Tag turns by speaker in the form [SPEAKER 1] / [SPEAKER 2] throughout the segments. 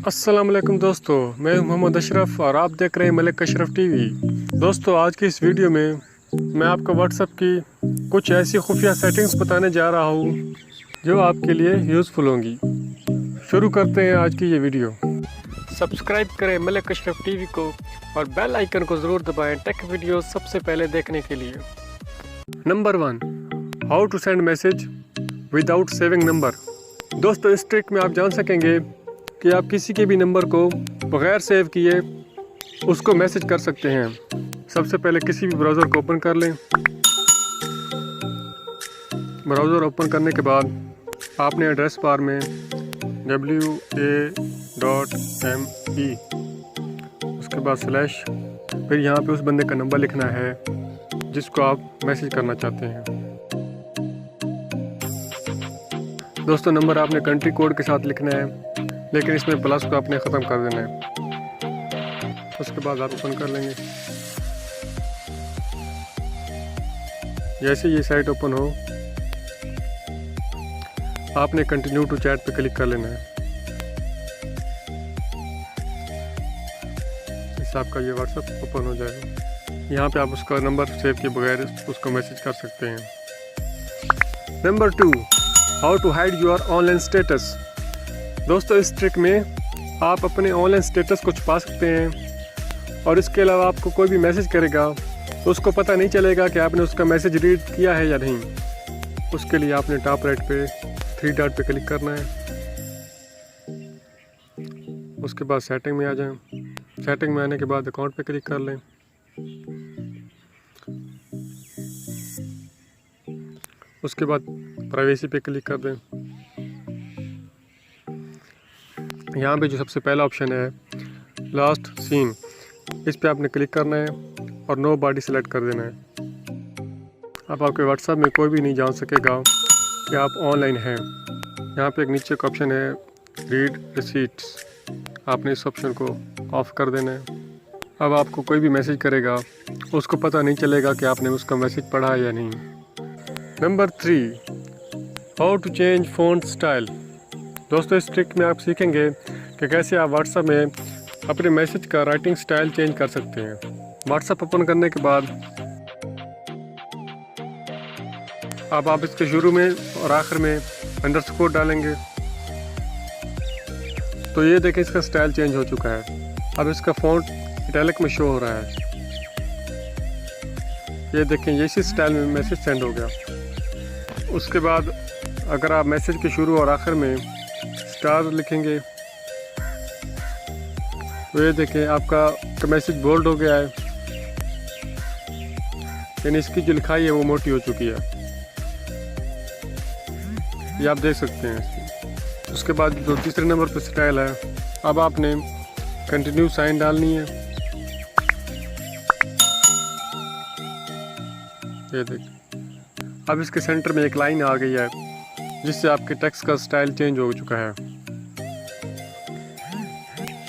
[SPEAKER 1] अस्सलाम वालेकुम दोस्तों, मैं हूं मोहम्मद अशरफ और आप देख रहे हैं मलिक अशरफ टीवी। दोस्तों, आज की इस वीडियो में मैं आपको व्हाट्सएप की कुछ ऐसी खुफिया सेटिंग्स बताने जा रहा हूं जो आपके लिए यूज़फुल होंगी। शुरू करते हैं आज की ये वीडियो। सब्सक्राइब करें मलिक अशरफ टीवी को और बेल आइकन को ज़रूर दबाएं टेक वीडियो सबसे पहले देखने के लिए। Number 1, how to send message without saving number. दोस्तों, इस ट्रिक में आप जान सकेंगे कि आप किसी के भी नंबर को बग़ैर सेव किए उसको मैसेज कर सकते हैं। सबसे पहले किसी भी ब्राउज़र को ओपन कर लें। ब्राउज़र ओपन करने के बाद आपने एड्रेस बार में wa.me, उसके बाद स्लैश, फिर यहाँ पे उस बंदे का नंबर लिखना है जिसको आप मैसेज करना चाहते हैं। दोस्तों, नंबर आपने कंट्री कोड के साथ लिखना है, लेकिन इसमें प्लस को आपने ख़त्म कर देना है। उसके बाद आप ओपन कर लेंगे। जैसे ये साइट ओपन हो, आपने कंटिन्यू टू चैट पे क्लिक कर लेना है। इससे आपका ये व्हाट्सएप ओपन हो जाएगा। यहाँ पे आप उसका नंबर सेव किए बगैर उसको मैसेज कर सकते हैं। Number 2, how to hide your online status. दोस्तों, इस ट्रिक में आप अपने ऑनलाइन स्टेटस को छुपा सकते हैं और इसके अलावा आपको कोई भी मैसेज करेगा तो उसको पता नहीं चलेगा कि आपने उसका मैसेज रीड किया है या नहीं। उसके लिए आपने टॉप राइट पे 3 डॉट पे क्लिक करना है। उसके बाद सेटिंग में आ जाएं। सेटिंग में आने के बाद अकाउंट पे क्लिक कर लें। उसके बाद प्राइवेसी पे क्लिक कर दें। यहाँ पे जो सबसे पहला ऑप्शन है लास्ट सीन, इस पे आपने क्लिक करना है और नो बॉडी सेलेक्ट कर देना है। अब आपके व्हाट्सएप में कोई भी नहीं जान सकेगा कि आप ऑनलाइन हैं। यहाँ पे एक नीचे का ऑप्शन है रीड रिसीट्स, आपने इस ऑप्शन को ऑफ कर देना है। अब आपको कोई भी मैसेज करेगा उसको पता नहीं चलेगा कि आपने उसका मैसेज पढ़ा है या नहीं। Number 3, how to change font style. दोस्तों, इस ट्रिक में आप सीखेंगे कि कैसे आप व्हाट्सएप में अपने मैसेज का राइटिंग स्टाइल चेंज कर सकते हैं। व्हाट्सएप ओपन करने के बाद अब आप इसके शुरू में और आखिर में अंडरस्कोर डालेंगे तो ये देखें इसका स्टाइल चेंज हो चुका है। अब इसका फ़ॉन्ट इटैलिक में शो हो रहा है। ये देखें, ये इसी स्टाइल में मैसेज सेंड हो गया। उसके बाद अगर आप मैसेज के शुरू और आखिर में स्टार लिखेंगे तो ये देखें आपका मैसेज बोल्ड हो गया है, यानी इसकी जो लिखाई है वो मोटी हो चुकी है। ये आप देख सकते हैं इसकी। उसके बाद जो तीसरे नंबर पर स्टाइल है, अब आपने कंटिन्यू साइन डालनी है। ये देखिए, अब इसके सेंटर में एक लाइन आ गई है जिससे आपके टेक्स्ट का स्टाइल चेंज हो चुका है।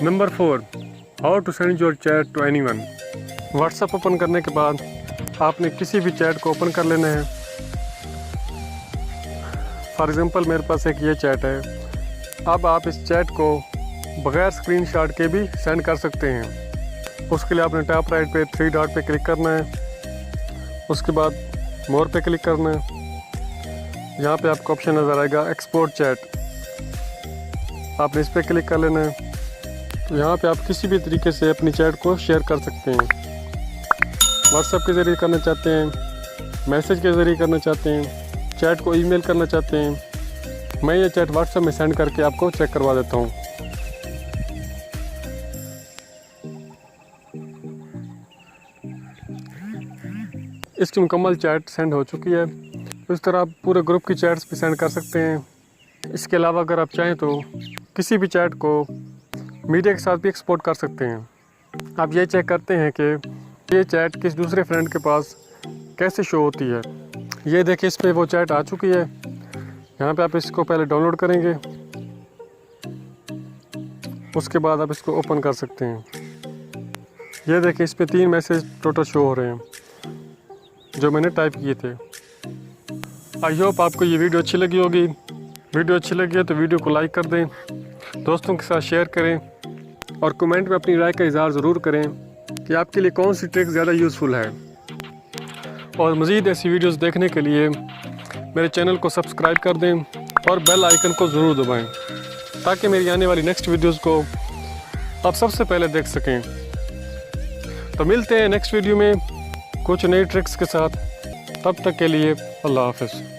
[SPEAKER 1] Number 4, how to send your chat to anyone. WhatsApp open करने के बाद आपने किसी भी चैट को ओपन कर लेना है। फॉर एग्जांपल मेरे पास एक ये चैट है। अब आप इस चैट को बगैर स्क्रीनशॉट के भी सेंड कर सकते हैं। उसके लिए आपने टॉप राइट पे 3 डॉट पे क्लिक करना है। उसके बाद मोर पे क्लिक करना है। यहाँ पे आपको ऑप्शन नज़र आएगा एक्सपोर्ट चैट, आपने इस पर क्लिक कर लेना है। तो यहाँ पे आप किसी भी तरीके से अपनी चैट को शेयर कर सकते हैं। व्हाट्सएप के ज़रिए करना चाहते हैं, मैसेज के ज़रिए करना चाहते हैं, चैट को ईमेल करना चाहते हैं। मैं ये चैट व्हाट्सएप में सेंड करके आपको चेक करवा देता हूँ। इसकी मुकम्मल चैट सेंड हो चुकी है। इस तरह आप पूरे ग्रुप की चैट्स भी सेंड कर सकते हैं। इसके अलावा अगर आप चाहें तो किसी भी चैट को मीडिया के साथ भी एक्सपोर्ट कर सकते हैं। आप ये चेक करते हैं कि ये चैट किस दूसरे फ्रेंड के पास कैसे शो होती है। ये देखिए, इस पर वो चैट आ चुकी है। यहाँ पे आप इसको पहले डाउनलोड करेंगे, उसके बाद आप इसको ओपन कर सकते हैं। ये देखिए, इस पर 3 मैसेज टोटल शो हो रहे हैं जो मैंने टाइप किए थे। आई होप आपको ये वीडियो अच्छी लगी होगी। वीडियो अच्छी लगी है तो वीडियो को लाइक कर दें दोस्तों के साथ शेयर करें और कमेंट में अपनी राय का इज़हार ज़रूर करें कि आपके लिए कौन सी ट्रिक ज़्यादा यूज़फुल है। और मज़ीद ऐसी वीडियोस देखने के लिए मेरे चैनल को सब्सक्राइब कर दें और बेल आइकन को ज़रूर दबाएं ताकि मेरी आने वाली नेक्स्ट वीडियोस को आप सबसे पहले देख सकें। तो मिलते हैं नेक्स्ट वीडियो में कुछ नई ट्रिक्स के साथ। तब तक के लिए अल्लाह हाफ़िज़।